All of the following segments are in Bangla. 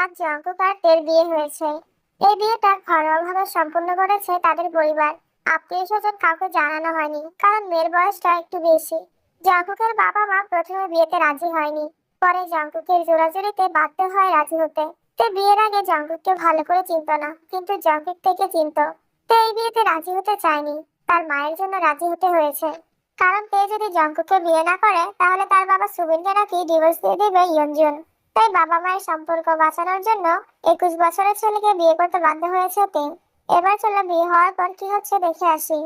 আজ জঙ্কুক আর তের বিয়ে হয়েছে। এই বিয়েটা ঘরোয়াভাবে সম্পূর্ণ করেছে তাদের পরিবার। আত্মীয় স্বজন কাউকে জানানো হয়নি, কারণ মেয়ের বয়সটা একটু বেশি। জঙ্কুকের বাবা মা প্রথমে বিয়েতে রাজি হয়নি, পরে জঙ্কুকের জোরাজুরিতে বাধ্য হয় রাজি হতে। তে বিয়ের আগে জঙ্কুককে ভালো করে চিনত না, কিন্তু জঙ্কুক থেকে চিনত। তে এই বিয়েতে রাজি হতে চায়নি, তার মায়ের জন্য রাজি হতে হয়েছে। কারণ তে যদি জঙ্কুককে বিয়ে না করে, তাহলে তার বাবা সুবিনকে নাকি ডিভোর্স দিয়ে দেবে ইয়নজুন। তাই বাবা মায়ের সম্পর্ক বাঁচানোর জন্য 21 বছরের ছেলেকে বিয়ে করতে বাধ্য হয়েছে তে। এবার চলো বিয়ে হওয়ার পর কি হচ্ছে দেখে আসি।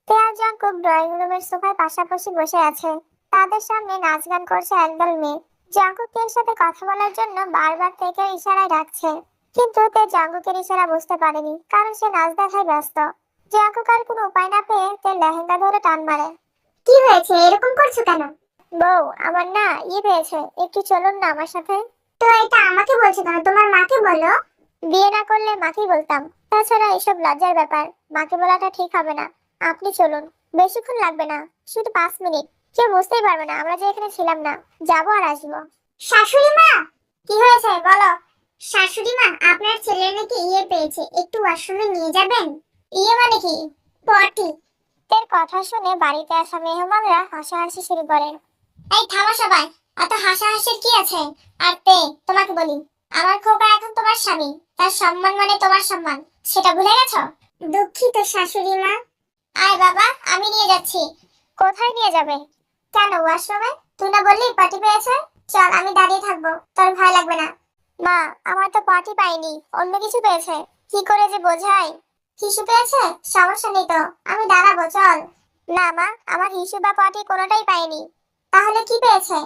তে আর জঙ্কুক ড্রয়িং রুমের সোফায় পাশাপাশি বসে আছে। তাদের সামনে নাচ গান করছে একদল মেয়ে। জঙ্কুক তের সাথে কথা বলার জন্য বারবার তেকে ইশারায় ডাকছে, কিন্তু তে জঙ্কুকের ইশারা বুঝতে পারেনি, কারণ সে নাচ দেখায় ব্যস্ত। জঙ্কুক আর কোনো উপায় না পেয়ে তে লেহেঙ্গা ধরে টান মারে। কি হয়েছে, এরকম করছো কেন? বউ, আমার না পেয়েছে, একটু চলুন না আমার সাথে। তো এটা আমাকে বলছো কেন? তোমার মাকে বলো। বিয়ে না করলে মাকেই বলতাম। তাছাড়া এসব লজ্জার ব্যাপার, মাকে বলাটা ঠিক হবে না। আপনি চলুন, বেশিক্ষণ লাগবে না, শুধু 5 মিনিট। কেউ বুঝতেই পারবে না আমরা যে এখানে ছিলাম না। যাবো আর আসবো। শাশুড়ি মা, কি হয়েছে বলো। শাশুড়ি মা, আপনার ছেলের নাকি পেয়েছে, একটু ওয়াশরুমে নিয়ে যাবেন। মানে কি? পটি। তের কথা শুনে বাড়িতে আসা মেহমানরা হাসাহাসি শুরু করে। এই থামো সবাই, এত হাসাহাসির কি আছে? আর তে, তোমাকে বলি, আমার খোকা এখন তোমার স্বামী, তার সম্মান মানে তোমার সম্মান, সেটা ভুলে গেছো? দুঃখিত শাশুড়ি মা। আয় বাবা, আমি নিয়ে যাচ্ছি। কোথায় নিয়ে যাবে? কেন, ওয়াশরুমে? তুই না বললি পটি পেয়েছে? চল, আমি দাঁড়িয়ে থাকবো, তোর ভয় লাগবে না। মা, আমার তো পটি পাইনি, অন্য কিছু পেয়েছে। কি করে যে বোঝাই? হিসু পেয়েছে? সমস্যা নেই তো, আমি দাঁড়াবো, চল। না মা, আমার হিসু বা পটি কোনোটাই পাইনি। তাহলে কি পেয়েছে?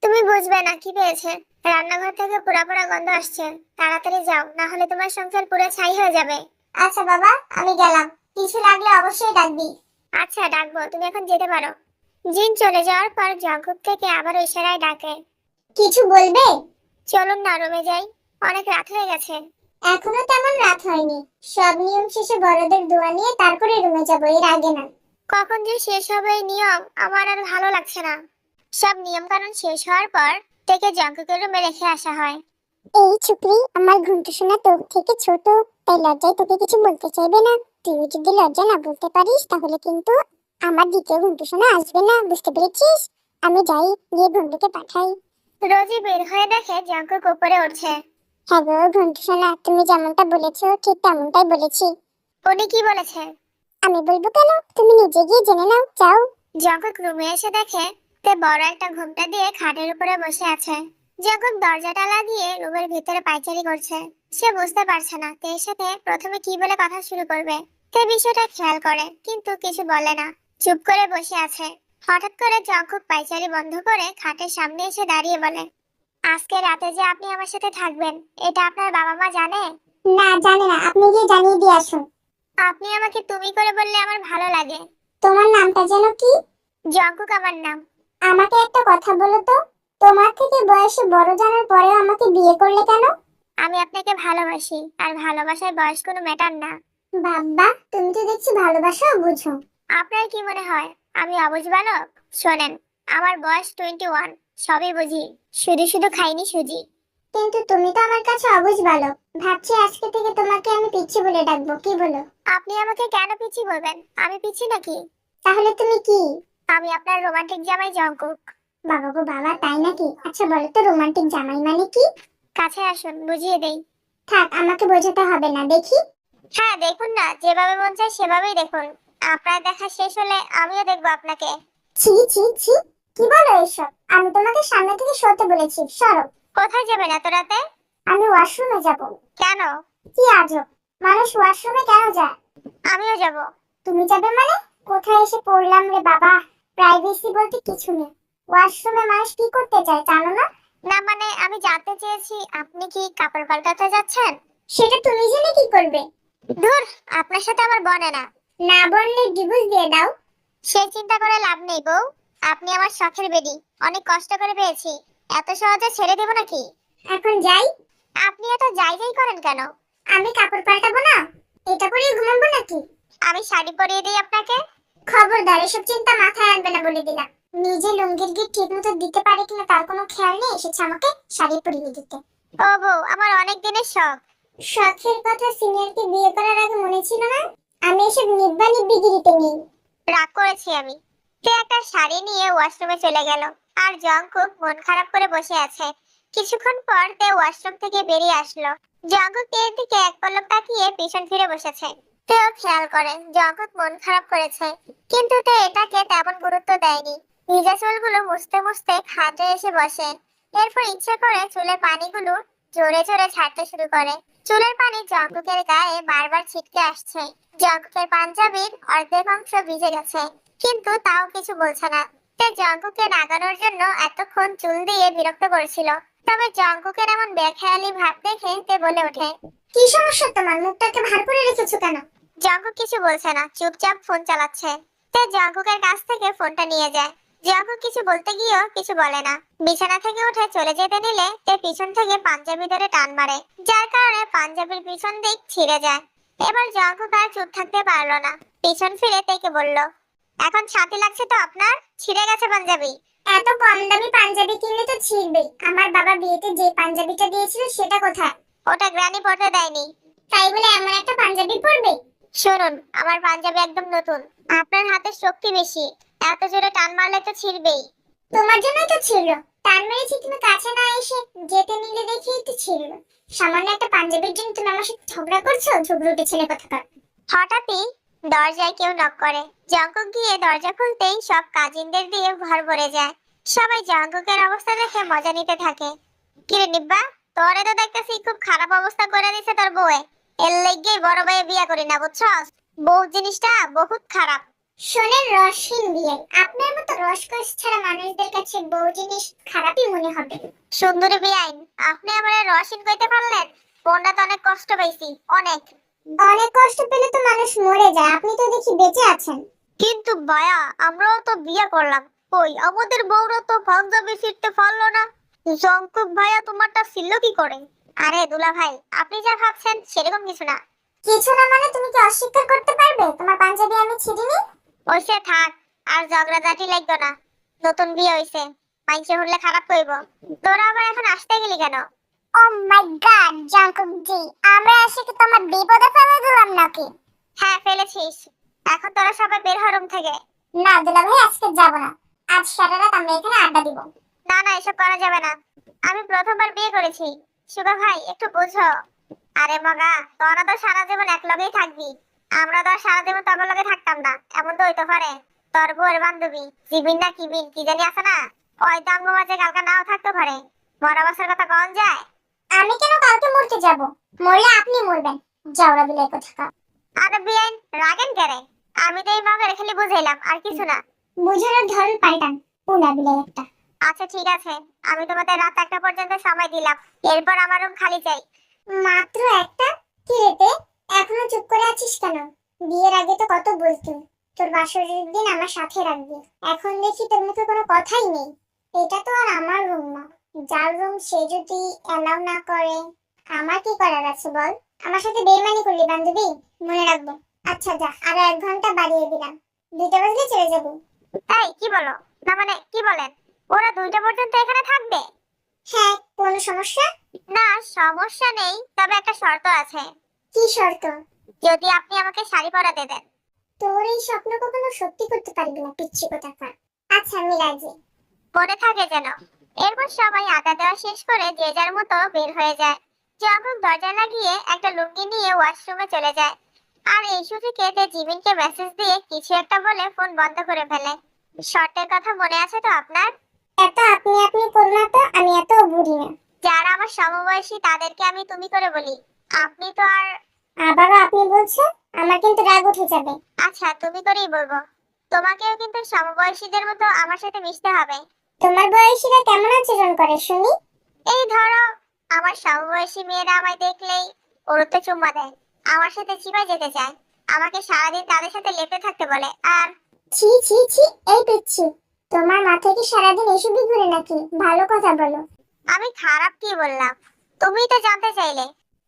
তুমি বুঝবে না কি পেয়েছে। রান্নাঘর থেকে পোড়া পোড়া গন্ধ আসছে। তাড়াতাড়ি যাও, না হলে তোমার সংসার পুরো ছাই হয়ে যাবে। আচ্ছা বাবা, আমি গেলাম। কিছু লাগলে অবশ্যই ডাকবি। আচ্ছা, ডাকবো, তুমি এখন যেতে পারো। জিন চলে যাওয়ার পর জঙ্কুক থেকে আবার ইশারায় ডাকে। কিছু বলবে? চলুন না, রুমে যাই, অনেক রাত হয়ে গেছে। এখনো তেমন রাত হয়নি, সব নিয়ম শেষে বড়দের দোয়া নিয়ে তারপরে রুমে যাবো, এর আগে না। কখন যে শেষ হবে এই নিয়ম, আমার আর ভালো লাগছে না। সব নিয়ম কানুন শেষ হওয়ার পর থেকে জঙ্কুকের রুমে রেখে আসা হয়। এই চুপড়ি, আমার ঘুমটু শোনা তোর থেকে ছোট, তাই লজ্জায় তোকে কিছু বলতে চাইবে না। তুই যদি লজ্জা না বলতে পারিস, তাহলে কিন্তু আমার দ্বিতীয় ঘুমটু শোনা আসবে না, বুঝতে পেরেছিস? আমি যাই, গিয়ে ঘুমটুকে পাঠাই। রোজি বের হয়ে দেখে জঙ্কুক উপরে উঠছে। হ্যাঁ গো ঘুমটু শোনা, তুমি যেমনটা বলেছো ঠিক তেমনটাই বলেছি। উনি কি বলেছে? আমি বলবো কেন, তুমি নিজে গিয়ে জেনে নাও, যাও। জঙ্কুক রুমে এসে দেখে তে বড় একটা ঘোমটা দিয়ে খাটের উপরে বসে আছে। জঙ্কুক দরজাটা লাগিয়ে রুমের ভিতরে পায়চারি করছে। সে বুঝতে পারছে না তের সাথে প্রথমে কি বলে কথা শুরু করবে। তে বিষয়টা খেয়াল করে, কিন্তু কিছু বলে না, চুপ করে বসে আছে। হঠাৎ করে জঙ্কুক পায়চারি বন্ধ করে খাটের সামনে এসে দাঁড়িয়ে বলে, আজকে রাতে যে আপনি আমার সাথে থাকবেন, এটা আপনার বাবা মা জানে? না, জানে না, আপনি গিয়ে জানিয়ে দিয়ে আসুন। আপনি আমাকে তুমি করে বললে আমার ভালো লাগে। তোমার নামটা যেন কি? জঙ্কুক আমার নাম। আমাকে একটা কথা বলো তো, তোমার থেকে বয়সে বড় জানার পরেও আমাকে বিয়ে করলে কেন? আমি আপনাকে ভালোবাসি, আর ভালোবাসায় বয়স কোনো ম্যাটার না। বাবা, তুমি তো দেখছি ভালোবাসাও বুঝো। আপনার কি মনে হয় আমি অবুঝ বালক? শোনেন, আমার বয়স 21, সবই বুঝি, শুধু শুধু খাইনি সুজি। কিন্তু তুমি তো আমার কাছে অবুঝ বালক। ভাবছি আজকে থেকে তোমাকে আমি পিচ্চি বলে ডাকবো, কি বলো? আপনি আমাকে কেন পিচ্চি বলবেন? আমি পিচ্চি নাকি? তাহলে তুমি কি? আমি আপনার রোমান্টিক জামাই জঙ্কুক। বাবা গো বাবা, তাই নাকি? আচ্ছা বলো তো, রোমান্টিক জামাই মানে কি? কাছে আসুন, বুঝিয়ে দেই। থাক, আমাকে বোঝাতে হবে না, দেখি। হ্যাঁ দেখুন না, যেভাবে মন চায় সেভাবেই দেখুন। আপনার দেখা শেষ হলে আমিও দেখবো আপনাকে। ছি ছি ছি, কি বলো এসব? আমি তোমাকে সামনে থেকে সরতে বলেছি, সরো। কোথায় যাবেন এত রাতে? আমি ওয়াশরুমে যাব। কেন? কি আজব, মানুষ ওয়াশরুমে কেন যায়? আমিও যাব। তুমি যাবে মানে? কোথায় এসে পড়লাম রে বাবা, প্রাইভেসি বলতে কিছু নেই। ওয়াশরুমে মানুষ কি করতে যায় জানো না? না মানে আমি জানতে চেয়েছি আপনি কি কাপড় পাল্টাতে যাচ্ছেন? সেটা তুমি জেনে কি করবে? ধুর, আপনার সাথে আমার বনে না। না বললে ডিভোর্স দিয়ে দাও। সেই চিন্তা করে লাভ নেই বউ, আপনি আমার শখের বেডি, অনেক কষ্ট করে পেয়েছি, এত সহজে ছেড়ে দেব নাকি? এখন যাই। আপনি এত যাই যাই করেন কেন? আমি কাপড় পাল্টাবো না? এটা পরেই ঘুমাবো নাকি? আমি শাড়ি পরিয়ে দিই আপনাকে। খবরদার, এসব চিন্তা মাথায় আনবে না বলে দিলাম। নিজে লুঙ্গির গিট ঠিক মতো দিতে পারে কিনা তার কোনো খেয়াল নেই, এসেছে আমাকে শাড়ি পরিয়ে দিতে। ও বউ, আমার অনেক অনেক দিনের শখ। শখের কথা সিনিয়রকে বিয়ে করার আগে মনে ছিল না? আমি এসব নিব্বা নিব্বি গিরিতে নেই। রাগ করেছি আমি। সে একটা শাড়ি নিয়ে ওয়াশরুমে চলে গেল। আর জঙ্কুক মন খারাপ করে বসে আছে। কিছুক্ষণ পর তে ওয়াশরুম থেকে বেরিয়ে আসলো। জঙ্কুক এর দিকে এক পলক তাকিয়ে পিছন ফিরে বসেছে। তেও খেয়াল করে জঙ্কুক মন খারাপ করেছে, কিন্তু তে এটাকে তেমন গুরুত্ব দেয়নি। ভিজা চুলগুলো মুছতে মুছতে খাটে এসে বসে। এরপর ইচ্ছে করে চুলের পানিগুলো জোরে জোরে ছাড়তে শুরু করে। চুলের পানি জঙ্কুকের গায়ে বারবার ছিটকে আসছে। জঙ্কুকের পাঞ্জাবির অর্ধেক অংশ ভিজে গেছে, কিন্তু তাও কিছু বলছে না। তে জঙ্কুকে রাগানোর জন্য এতক্ষণ চুল দিয়ে বিরক্ত করেছিল। তবে জঙ্কুকের এমন বেখেয়ালি ভাব দেখে তে বলে ওঠে, কি সমস্যা তোমার? মুখটাকে ভার করে রেখেছো কেন? জঙ্কুক কিছু বলছে না, চুপচাপ ফোন চালাচ্ছে। তে জঙ্কুকের কাছ থেকে ফোনটা নিয়ে যায়। জঙ্কুক কিছু বলতে গিয়েও কিছু বলে না। বিছানা থেকে উঠে চলে যেতে নিলে তে পিছন থেকে পাঞ্জাবি ধরে টান মারে, যার কারণে পাঞ্জাবির পিছন দিক ছিঁড়ে যায়। এবার জঙ্কুক আর চুপ থাকতে পারলো না। পিছন ফিরে তেকে বলল, এখন শান্তি লাগছে তো আপনার? ছিঁড়ে গেছে পাঞ্জাবি। এত কম দামি পাঞ্জাবি কিনলে তো ছিঁড়বেই। আমার বাবা বিয়েতে যে পাঞ্জাবিটা দিয়েছিল সেটা কোথায়? ওটা গ্র্যানি পরতে দেয়নি। তাই বলে এমন একটা পাঞ্জাবি পরবে? শুনুন, আমার পাঞ্জাবি একদম নতুন। আপনার হাতে শক্তি বেশি, এত জোরে টান মারলে তো ছিঁড়বেই। তোমার জন্যই তো ছিঁড়লো। টান মেরেছি তুমি কাছে না এসে যেতে নিলে দেখেই তো ছিঁড়লো। সামান্য একটা পাঞ্জাবির জন্য তুমি আমার সাথে ঝগড়া করছো? ঝগড়ুটে ছেলে কোথাকার। হঠাৎই দরজায় কেউ নক করে। জঙ্কুক গিয়ে দরজা খুলতেই সব কাজিনদের দিয়ে ঘর ভরে যায়। সবাই জঙ্কুকের অবস্থা দেখে মজা নিতে থাকে। কিরে নিব্বা, তোরে তো দেখতেছি খুব খারাপ অবস্থা করে দিছে তোর বউয়ে। এর লেগেই বড় ভাইয়ে বিয়ে করি না, বুঝছস? বউ জিনিসটা বহুত খারাপ। শোনেন রসহীন বিয়ে, আপনার মতো রসকস ছাড়া মানুষদের কাছে বউ জিনিস খারাপই মনে হবে। সুন্দরী বিয়াইন, আপনি আমার রসহীন কইতে পারলেন? বোনটা তো অনেক কষ্ট পাইছি, অনেক। অনেক কষ্ট পেলে তো মানুষ মরে যায়, আপনি তো দেখি বেঁচে আছেন। কিন্তু ভাইয়া, আমরাও তো বিয়ে করলাম, কই আমাদের বউরা তো পাঞ্জাবি ছিঁড়তে পারলো না। জঙ্কুক ভাইয়া তোমারটা ছিল কি করে? আরে দুলা ভাই, আপনি যা ভাবছেন সেরকম কিছু না। কিছু না মানে তুমি কি অস্বীকার করতে পারবে তোমার পাঞ্জাবি আমি ছিঁড়িনি? ওইসে থাক, আর ঝগড়াঝাটি লাগবে না। নতুন বিয়ে হইছে, মাইনসে হলে খারাপ কইব। তোরা আবার এখন আসতে গেলি কেন? ও মাই গড জঙ্কুক জি, আমরা এসে কি তোমার বিপদে ফেলে দিলাম নাকি? হ্যাঁ ফেলেছিস। এখন তোরা সবাই বের হ রুম থেকে। না দুলা ভাই, আজকে যাব না। আজ সারা রাত আমরা এখানে আড্ডা দিব। না না, এসব করা যাবে না। আমি প্রথমবার বিয়ে করেছি, সুগা ভাই একটু বুঝো। আরে মগা, তোরা তো সারা জীবন এক লগেই থাকবি। আমরা তো সারা জীবন তোর লগে থাকতাম না, এমন তো হইতে পারে। তোর বউয়ের বান্ধবী জিবিন না কিবিন কি জানি আছে না, ওই তো আঙ্গু মাঝে কালকে নাও থাকতে পারে। মরা বছর কথা কন যায়? আমি কেন কালকে মরতে যাব? মরলে আপনি মরবেন, যাওরা বিলাই কথা। আরে বিয়াইন, রাগেন কেরে? আমি তো এই মগের খালি বুঝাইলাম, আর কিছু না। বুঝানোর ধরন পাল্টান, পুনা বিলাই একটা। আচ্ছা ঠিক আছে, আমি তোমাদের রাত 1টা পর্যন্ত সময় দিলাম। এরপর আমার রুম খালি চাই। মাত্র একটা? কি রেতে এখনো চুপ করে আছিস কেন? বিয়ের আগে তো কত বলতি তোর বাসরের দিন আমার সাথে রাখবি। এখন দেখি তোর মুখে কোনো কথাই নেই। এটা তো আর আমার রুম না, যার রুম সে যদি অ্যালাউ না করে আমার কি করার আছে বল? আমার সাথে বেইমানি করলি বান্ধবী, মনে রাখবো। আচ্ছা যা, আরো 1 ঘন্টা বাড়িয়ে দিলাম, 2টা বাজলে চলে যাবো। এই কি বলো? না মানে কি বলেন? ওরা 2টা পর্যন্ত এখানে থাকবে? হ্যাঁ, কোনো সমস্যা? না সমস্যা নেই, তবে একটা শর্ত আছে। কি শর্ত? যদি আপনি আমাকে শাড়ি পরাতে দেন। তোর এই স্বপ্ন কখনো সত্যি করতে পারবি না পিচ্চি কোথাকার। আচ্ছা আমি রাজি। মনে থাকে যেন। এরপর সবাই আড্ডা দেওয়া শেষ করে যে যার মতো বের হয়ে যায়। যখন দরজা লাগিয়ে একটা লুঙ্গি নিয়ে ওয়াশরুমে চলে যায়। আর এই সুযোগে তে জিমিনকে মেসেজ দিয়ে কিছু একটা বলে ফোন বন্ধ করে ফেলে। শর্টের কথা মনে আছে তো আপনার? এত আপনি আপনি করো না তো, আমি এত বুড়ি না। যারা আমার সমবয়সী তাদেরকে আমি তুমি করে বলি, আপনি তো আর। আবারও আপনি বলছো, আমার কিন্তু রাগ উঠে যাবে। আচ্ছা তুমি করেই বলবো। তোমাকেও কিন্তু সমবয়সীদের মতো আমার সাথে মিশতে হবে। তোমার বয়সীরা কেমন আচরণ করে শুনি? এই ধরো, আমার সমবয়সী মেয়েরা আমায় দেখলেই ওরতে চুম্মা দেয়, আমার সাথে চিপা যেতে চায়, আমাকে সারাদিন তাদের সাথে লেপে থাকতে বলে। আর ছি ছি ছি, এই পিচ্ছি, তোমার মাথায় কি সারাদিন এসবই ঘুরে নাকি? ভালো কথা বলো। আমি খারাপ কি বললাম? তুমি তো জানতে চাইলে।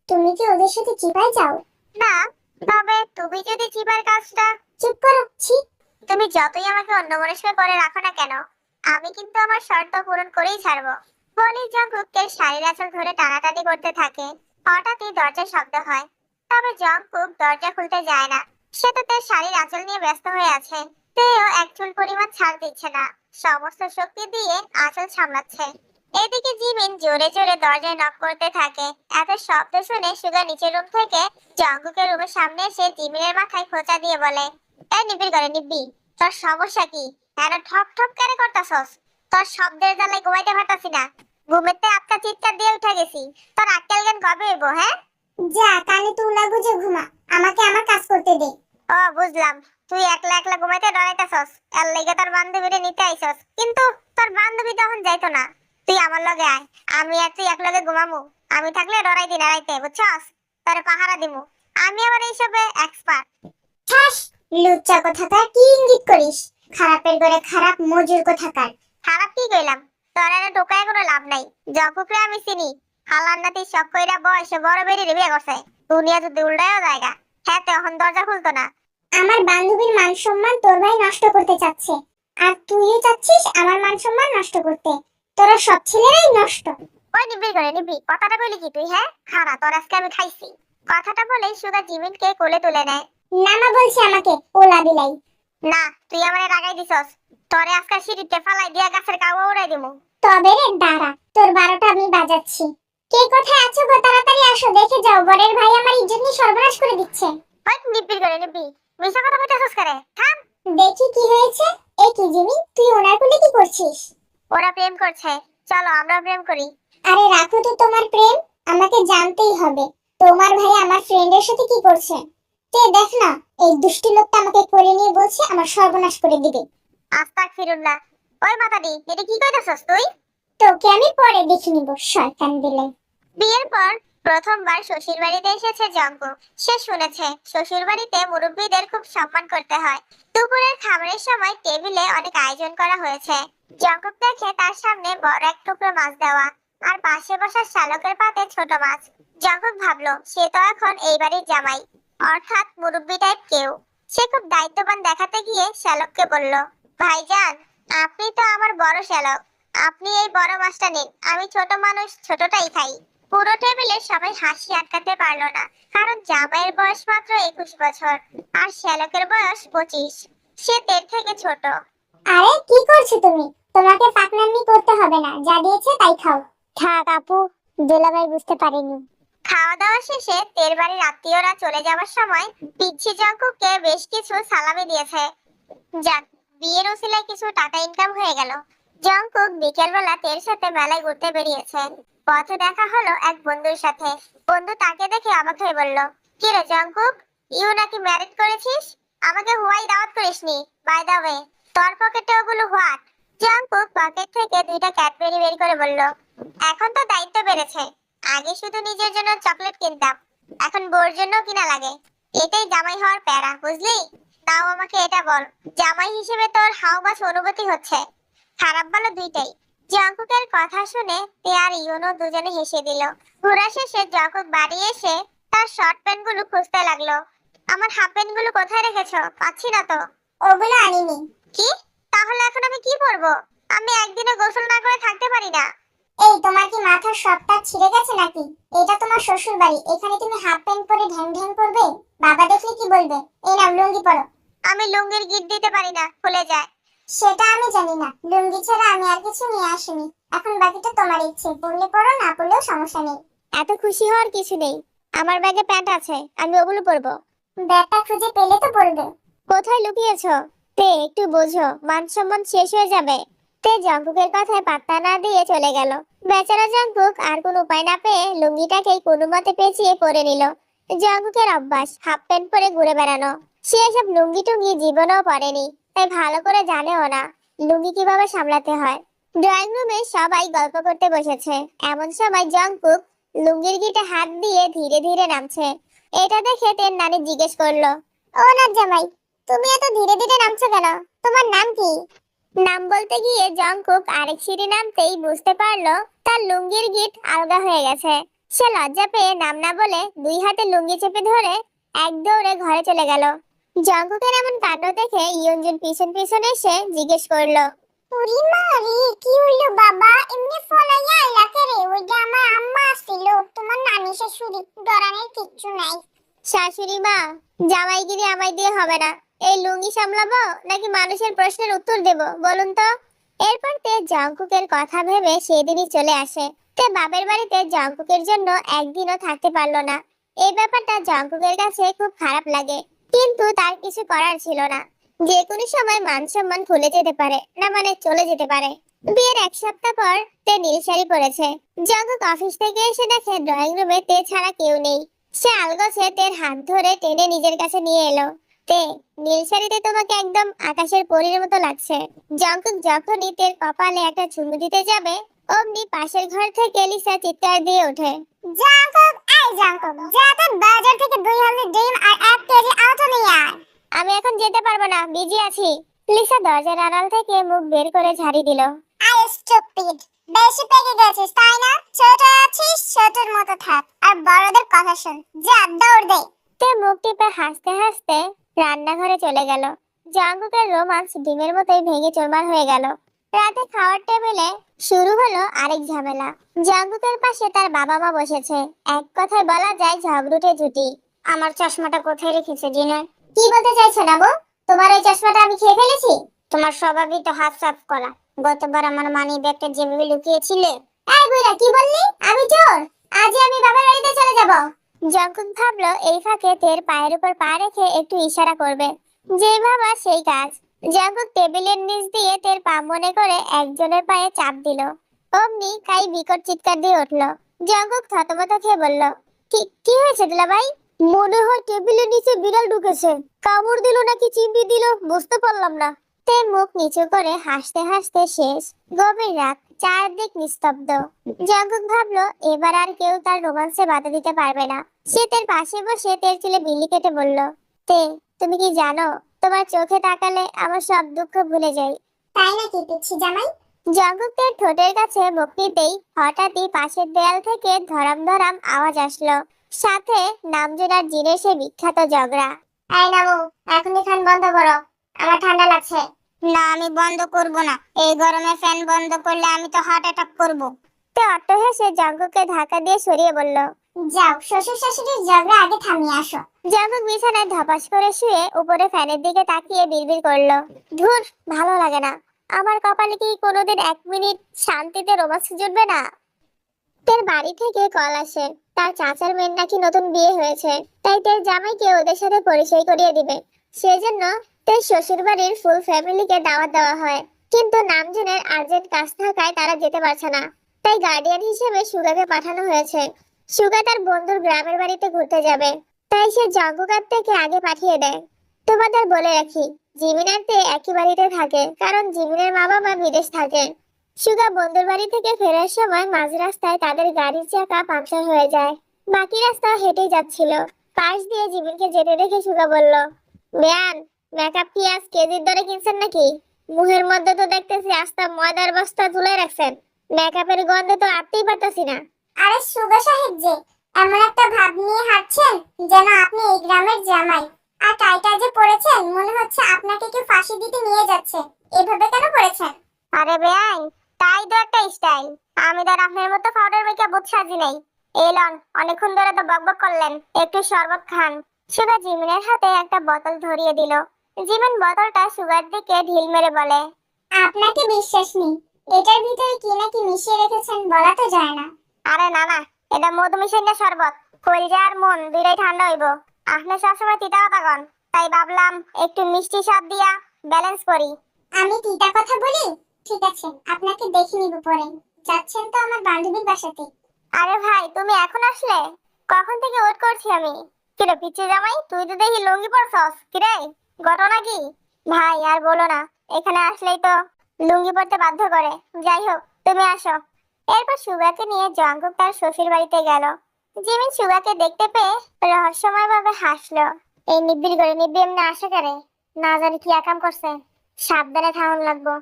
তুমি কি ওদের সাথে চিপায় যাও? না, তবে তুমি যদি চিপার কাজটা। চুপ করো, ছি। তুমি যতই আমাকে অন্যমনস্ক করে রাখো না কেন, আমি কিন্তু আমার শর্ত পূরণ করেই ছাড়বো। বলি জঙ্কুককে শাড়ির আঁচল ধরে টানাটানি করতে থাকে। হঠাৎই দরজার শব্দ হয়, তবে জংকুক দরজা খুলতে যায় না। সে তো তার শাড়ির আঁচল নিয়ে ব্যস্ত হয়ে আছে। তেও এক চুল পরিমাণ ছাড় দিচ্ছে না, সমস্ত শক্তি দিয়ে আঁচল সামলাচ্ছে। এদিকে জিমিন জোরে জোরে দরজায় নক করতে থাকে। এত শব্দ শুনে সুগা নিচের রুম থেকে জংকুকের রুমের সামনে এসে জিমিনের মাথায় খোঁচা দিয়ে বলে, এই নিবিড় করে নিব্বি, তোর সমস্যা কি? এত ঠক ঠক কেন করতাছস? তোর শব্দের জ্বালায় ঘুমাইতে পারতাছি না। ঘুমেতে আটকা চিৎকার দিয়ে উঠে গেছি। তোর আক্কেল জ্ঞান কবে হইব? হ্যাঁ, যা কানে তুলা গুজে ঘুমা, আমাকে আমার কাজ করতে দে। ও বুঝলাম, তুই একলা একলা ঘুমাইতে ডরাইতাছস, এর লাগি তোর বান্ধবীরে নিতে আইছস। কিন্তু তোর বান্ধবী তখন যাইতো না। তুই আমার লগে আয়, আমি আর তুই একলগে ঘুমামু। আমি থাকলে ডরাই দিন রাইতে, বুঝছস? তোরে পাহারা দিমু। আমি আবার এইসবে এক্সপার্ট। ঠাস, লুচ্চা কোথাকার, কি ইঙ্গিত করিস? খারাপের ঘরে খারাপ মজুর কোথাকার। খারাপ কি কইলাম? তোর এনে ঢোকায় কোনো লাভ নাই। জকুকে আমি চিনি। হালার নাতি শখ কইরা বয়সে বড় বেরিয়ে বিয়ে করছে। দুনিয়া যদি উল্টায়ও জায়গা, হ্যাঁ তখন দরজা খুলতো না। আমার বান্ধবীর মান সম্মান তোর ভাই নষ্ট করতে চাচ্ছে, আর তুইও চাচ্ছিস আমার মান সম্মান নষ্ট করতে। তোরা সব ছেলেরাই নষ্ট। ওই নিবি করে নিবি, কথাটা কইলি কি তুই? হ্যাঁ খারা, তোর আজকে আমি খাইছি। কথাটা বলে সুগা জিমিনকে কোলে তুলে নেয়। নামা বলছি আমাকে, ওলা বিলাই। না, তুই আমারে রাগাই দিছস। তোরে আজকে সিঁড়িতে ফালাই দিয়া গাছের কাওয়া উড়াই দিমু। তবে রে দাঁড়া, তোর 12টা আমি বাজাচ্ছি। কে কোথায় আছো গো, তাড়াতাড়ি আসো, দেখে যাও বরের ভাই আমার ইজ্জত নিয়ে সর্বনাশ করে দিচ্ছে। ওই নিবি করে নিবি, মিছা কথা কইতাছস করে? থাম, দেখি কি হয়েছে। এ কি জিমি, তুই ওনার কোলে কি করছিস? ওরা প্রেম করছে, চলো আমরা প্রেম করি। আরে রাখো তো তোমার প্রেম, আমাকে জানতেই হবে তোমার ভাই আমার ফ্রেন্ডের সাথে কি করছে। তে দেখ না, এই দুষ্টি লোকটা আমাকে কোলে নিয়ে বলছে আমার সর্বনাশ করে দিবে। আস্তাগফিরুল্লাহ। ওই মাতাদি, এটা কি কইতাছস তুই? তোকে আমি পরে দেখে নিব, শয়তান দিলে। বিয়ের পর প্রথমবার শ্বশুর বাড়িতে এসেছে জঙ্কুক। সে শুনেছে শ্বশুর বাড়িতে মুরব্বীদের খুব সম্মান করতে হয়। দুপুরের খাবারের সময় টেবিলে অনেক আয়োজন করা হয়েছে। জঙ্কুক দেখে তার সামনে বড় এক টুকরো মাছ দেওয়া, আর পাশে বসা শালকের পাতে ছোট মাছ। জঙ্কুক ভাবলো সে তো এখন এই বাড়ির জামাই, অর্থাৎ মুরব্বী টাইপ কেউ। সে খুব দায়িত্ববান দেখাতে গিয়ে শালককে বলল, ভাইজান আপনি তো আমার বড় শালক, আপনি এই বড় মাছটা নিন, আমি ছোট মানুষ ছোটটাই খাই। পুরো টেবিলে সবাই হাসি আটকাতে পারলো না, কারণ জামাইয়ের বয়স মাত্র 21 বছর আর শ্যালকের বয়স 25। সে তের থেকে ছোট। আরে কি করছো তুমি? তোমাকে পাকনামি করতে হবে না, যা দিয়েছে তাই খাও। থাক আপু, দুলাভাই বুঝতে পারিনি। খাওয়া দাওয়া শেষে তের বাড়ির আত্মীয়রা চলে যাওয়ার সময় পিচ্ছি জঙ্কুককে বেশ কিছু সালামি দিয়েছে। যাক, বিয়ের উসিলায় কিছু টাকা ইনকাম হয়ে গেল। জঙ্কুক বিকেলবেলা তের সাথে মেলায় ঘুরতে বেরিয়েছে। পথে দেখা হলো এক বন্ধুর সাথে। বন্ধু তাকে দেখে অবাক হয়ে বলল, কি রে জঙ্কুক, ইউ নাকি ম্যারিড করেছিস? আমাকে হুয়াই দাওয়াত করিসনি। বাই দ্য ওয়ে, তোর পকেটে ওগুলো হোয়াট? জঙ্কুক পকেট থেকে 2টা ক্যাডবেরি বের করে বলল, এখন তো দায়িত্ব বেড়েছে, আগে শুধু নিজের জন্য চকলেট কিনতাম, এখন বোর জন্য কিনা লাগে। এটাই জামাই হওয়ার প্যারা, বুঝলি? তাও আমাকে এটা বল, জামাই হিসেবে তোর হাউ মাছ অনুভূতি হচ্ছে? খারাপ ভালো দুইটাই। জঙ্কুকের কথা শুনে তে আর ইউনো দুজনে হেসে দিল। ঘোরা শেষে জঙ্কুক বাড়ি এসে তার শর্ট প্যান্ট গুলো খুঁজতে লাগলো। আমার হাফ প্যান্ট গুলো কোথায় রেখেছো? পাচ্ছি না তো। ওগুলো আনিনি। কি? তাহলে এখন আমি কি পরবো? আমি একদিনে গোসল না করে থাকতে পারি না। এই তোমার কি মাথার সবটা ছিঁড়ে গেছে নাকি? এটা তোমার শ্বশুর বাড়ি, এখানে তুমি হাফ প্যান্ট পরে ঢ্যাং ঢ্যাং করবে? বাবা দেখলে কি বলবে? এই নাও লুঙ্গি পরো। আমি লুঙ্গির গিট দিতে পারি না, খুলে যায়। সেটা আমি জানি না, লুঙ্গি ছাড়া আমি আর কিছু নিয়ে আসিনি। এখন বাকিটা তোমার ইচ্ছে, পরলে পরো, না পরলেও সমস্যা নেই। এত খুশি হওয়ার কিছু নেই, আমার ব্যাগে প্যান্ট আছে, আমি ওগুলো পরবো। ব্যাগটা খুঁজে পেলে তো পরবে। কোথায় লুকিয়েছো? তে একটু বোঝো, মান সম্মান শেষ হয়ে যাবে। তে জঙ্কুকের কথায় পাত্তা না দিয়ে চলে গেল। বেচারা জঙ্কুক আর কোনো উপায় না পেয়ে লুঙ্গিটাকেই কোনো মতে পেঁচিয়ে পরে নিল। জঙ্কুকের অভ্যাস হাফ প্যান্ট পরে ঘুরে বেড়ানো। সে এসব লুঙ্গি টুঙ্গি জীবনেও পরেনি, তাই ভালো করে জানেও না লুঙ্গি কিভাবে সামলাতে হয়। ড্রয়িং রুমে সবাই গল্প করতে বসেছে। এমন সময় জঙ্কুক লুঙ্গির গিটে হাত দিয়ে ধীরে ধীরে নামছে। এটা দেখে তের নানি জিজ্ঞেস করলো, ও না জামাই, তুমি এত ধীরে ধীরে নামছো কেন? তোমার নাম কি? নাম বলতে গিয়ে জঙ্কুক আরেক সিঁড়ি নামতেই বুঝতে পারলো তার লুঙ্গির গিট আলগা হয়ে গেছে। সে লজ্জা পেয়ে নাম না বলে 2 হাতে লুঙ্গি চেপে ধরে এক দৌড়ে ঘরে চলে গেল। জঙ্কুকের এমন কাণ্ড দেখে ইয়ঞ্জুন পিছন পিছন এসে জিজ্ঞেস করলো, উরি মারি, কি হইলো বাবা? এমনি ফলাইয়া আইলা কে রে? ওইটা আমার আম্মা আসছিল, তোমার নানি শেষ শাশুড়ি, ডরানোর কিচ্ছু নাই। শাশুড়ি মা, জামাইগিরি আমায় দিয়ে হবে না। এই লুঙ্গি সামলাবো নাকি মানুষের প্রশ্নের উত্তর দেব বলুন তো? এরপর তে জঙ্কুকের কথা ভেবে সেদিনই চলে আসে। তে বাপের বাড়িতে জঙ্কুকের জন্য একদিনও থাকতে পারলো না। এই ব্যাপারটা জঙ্কুকের কাছে খুব খারাপ লাগে, কিন্তু তার কিছু করার ছিল না। যে কোনো সময় মান সম্মান খুলে যেতে পারে, না মানে চলে যেতে পারে। বিয়ের 1 সপ্তাহ পর তে নীল শাড়ি পরেছে। জঙ্কুক অফিস থেকে এসে দেখে ড্রয়িং রুমে তে ছাড়া কেউ নেই। সে আলগোছে তের হাত ধরে টেনে নিজের কাছে নিয়ে এলো। তে, নীল শাড়িতে তোমাকে একদম আকাশের পরীর মতো লাগছে। জঙ্কুক যখনই তের কপালে একটা চুমু দিতে যাবে, অমনি পাশের ঘর থেকে লিসা চিৎকার দিয়ে ওঠে। জাঙ্কুক, এই জাঙ্কুক, যা তো বাজার থেকে 2 হালি ডিম আর 1 কেজি আলু নিয়ে আয়। আমি এখন যেতে পারবো না, বিজি আছি। লিসা দরজার আড়াল থেকে মুখ বের করে ঝাড়ি দিল। আই স্টুপিড, বেশি পেকে গেছিস তাই না? ছোট আছিস, ছোটর মতো থাক আর বড়দের কথা শোন। যা দৌড় দে। তে মুখ টিপে হাসতে হাসতে রান্নাঘরে চলে গেল। জঙ্কুকের রোমান্স ডিমের মতোই ভেঙে চুরমার হয়ে গেল। রাতে খাওয়ার টেবিলে শুরু হলো আরেক ঝামেলা। জঙ্কুকের পাশে তার বাবা মা বসেছে। এক কথায় বলা যায় ঝগড়ুটে জুটি। আমার চশমাটা কোথায় রেখেছে জিনার? কি বলতে চাইছো না বউ? তোমার ওই চশমাটা আমি খেয়ে ফেলেছি? তোমার স্বভাবই তো হাত সাফ করা। গতবার আমার মানি ব্যাগটা যেভাবে লুকিয়েছিলে। এই বুইড়া, কি বললি? আমি চোর? আজই আমি বাবার বাড়িতে চলে যাব। জঙ্কুক ভাবলো এই ফাঁকে তের পায়ের উপর পা রেখে একটু ইশারা করবে। যে ভাবা সেই কাজ। জঙ্কুক টেবিলের নিচ দিয়ে তের পা মনে করে একজনের পায়ে চাপ দিল। অমনি কাই বিকট চিৎকার দিয়ে উঠলো। জঙ্কুক থতমত খেয়ে বলল, কি হয়েছে দুলাভাই? মনে হয় টেবিলের নিচে বিড়াল ঢুকেছে। কামড় দিল নাকি চিমটি দিল বুঝতে পারলাম না। তে মুখ নিচু করে হাসতে হাসতে শেষ। গভীর রাত, চারদিক নিস্তব্ধ। জঙ্কুক ভাবলো এবার আর কেউ তার রোমান্সে বাধা দিতে পারবে না। সে তের পাশে বসে তের চুলে বিলি কেটে বলল, তে, তুমি কি জানো তোমার চোখে তাকালে আমার সব দুঃখ ভুলে যাই। তাই নাকি পিচ্ছি জামাই? জঙ্কুক তের ঠোঁটের কাছে মুখ নিতেই হঠাৎই পাশের দেয়াল থেকে ধরাম ধরাম আওয়াজ আসলো। সাথে নামজোড়ার জিনের সে বিখ্যাত ঝগড়া। এই নামু, এখনই ফ্যান বন্ধ করো, আমার ঠান্ডা লাগছে। না, আমি বন্ধ করব না। এই গরমে ফ্যান বন্ধ করলে আমি তো হার্ট অ্যাটাক করব। তে অট্ট হেসে জঙ্কুককে ধাক্কা দিয়ে সরিয়ে বলল, যাও, শ্বশুর শাশুড়ির ঝগড়া আগে থামিয়ে আসো। জঙ্কুক বিছানায় ধপাস করে শুয়ে উপরে ফ্যানের দিকে তাকিয়ে বিড়বিড় করলো, ধুর, ভালো লাগে না। আমার কপালে কি কোনোদিন 1 মিনিট শান্তিতে রোমান্স জুটবে না? তের বাড়ি থেকে কল আসে। তার চাচার মেয়ের নাকি নতুন বিয়ে হয়েছে, তাই তের জামাইকে ওদের সাথে পরিচয় করিয়ে দিবে। সেজন্য তের শ্বশুর বাড়ির ফুল ফ্যামিলিকে দাওয়াত দেওয়া হয়। কিন্তু নামজনের আর্জেন্ট কাজ থাকায় তারা যেতে পারছে না। তাই গার্ডিয়ান হিসেবে সুগাকে পাঠানো হয়েছে। সুগা তার বন্ধুর গ্রামের বাড়িতে ঘুরতে যাবে, তাই সে জঙ্কুকার থেকে আগে পাঠিয়ে দেয়। তোমাদের বলে রাখি, জিমিন আর তে একই বাড়িতে থাকে, কারণ জিমিনের মা বাবা বিদেশ থাকে। সুগা বন্ধুর বাড়ি থেকে ফেরার সময় মাঝ রাস্তায় তাদের গাড়ির চাকা পাংচার হয়ে যায়। বাকি রাস্তা হেঁটেই যাচ্ছিল। পাশ দিয়ে জিমিনকে যেতে দেখে সুগা বলল, বেয়ান, মেকআপ কি আজ কেজির দরে কিনছেন নাকি? মুখের মধ্যে তো দেখতেছি আস্তা ময়দার বস্তা তুলে রাখছেন। মেকআপের গন্ধে তো আটতেই পারতাছি না। আরে সুগা সাহেব যে, এমন একটা ভাব নিয়ে হাঁটছেন যেন আপনি এই গ্রামের জামাই। আর টাইটা যে পড়েছেন, মনে হচ্ছে আপনাকে কেউ ফাঁসি দিতে নিয়ে যাচ্ছে। এভাবে কেন পড়েছেন? আরে বেয়াই, তাই তো একটা স্টাইল। আমি তো আর আপনার মতো পাউডার মেকআপ বুঝ সাজি নেই। এই লন, অনেকক্ষণ ধরে তো বকবক করলেন, একটু শরবত খান। সুগা জিমিনের হাতে একটা বোতল ধরিয়ে দিল। জিমিন বোতলটা সুগার দিকে ঢিল মেরে বলে, আপনাকে বিশ্বাস নেই। এটার ভিতরে কি নাকি মিশিয়ে রেখেছেন বলা তো যায় না। আরে না না, এটা মধু মিশাইনা শরবত। কলিজা আর মন দুইটাই ঠান্ডা হইব। আপনি সবসময় তিতা কথা কন, তাই ভাবলাম একটু মিষ্টি স্বাদ দিয়া ব্যালেন্স করি। আমি তিতা কথা বলি? ঠিক আছে, আপনাকে দেখে নিব পরে। যাচ্ছেন তো আমার বান্ধবীর বাসাতে? আরে ভাই, তুমি এখন আসলে? কখন থেকে ওয়েট করছি আমি। কিরে পিচ্ছি জামাই, তুই তো দেখি লুঙ্গি পরছস। কিরে, ঘটনা কি? ভাই আর বলো না, এখানে আসলেই তো লুঙ্গি পরতে বাধ্য করে। যাই হোক, তুমি আসো। এরপর সুগাকে নিয়ে জঙ্কুক তার শ্বশুর বাড়িতে গেল। জিমিন সুগাকে দেখতে পেয়ে রহস্যময়ভাবে হাসলো। এই নিব্বিড় করে এমনি আসে কেরে? না জানি কি একাম করছে। সাবধানে থাকুন লাগবো।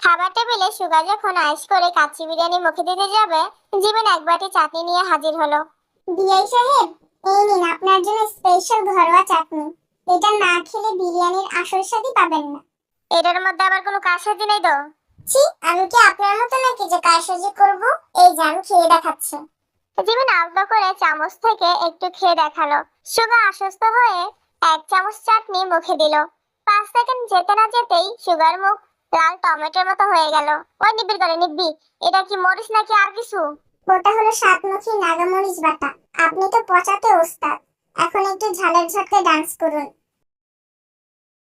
খাবার টেবিলে সুগা যখন আইস করে কাচ্চি বিরিয়ানি মুখে দিতে যাবে, জিমিন এক বাটি চাটনি নিয়ে হাজির হলো। বিআই সাহেব, এই নিন আপনার জন্য স্পেশাল ঘরোয়া চাটনি। এটা না খেলে বিরিয়ানির আসল স্বাদই পাবেন না। এটার মধ্যে আবার কোনো কারসাজি নেই তো? ছি, আমি কি আপনার মতো নাকি যে কারসাজি করব? এই যে আমি খেয়ে দেখাচ্ছি। জিমিন আলতো করে চামচ থেকে একটু খেয়ে দেখালো। সুগা আশ্বস্ত হয়ে এক চামচ চাটনি মুখে দিল। 5 সেকেন্ড যেতে না যেতেই সুগার মুখ লাল টমেটোর মতো হয়ে গেল। ওই নিব্বির করে নিব্বি, এটা কি মরিচ নাকি আর কিছু? ওটা হলো সাতমুখী নাগামরিচ বাটা। আপনি তো পচাতে ওস্তাদ, এখন একটু ঝালের ঝটকায় ডান্স করুন।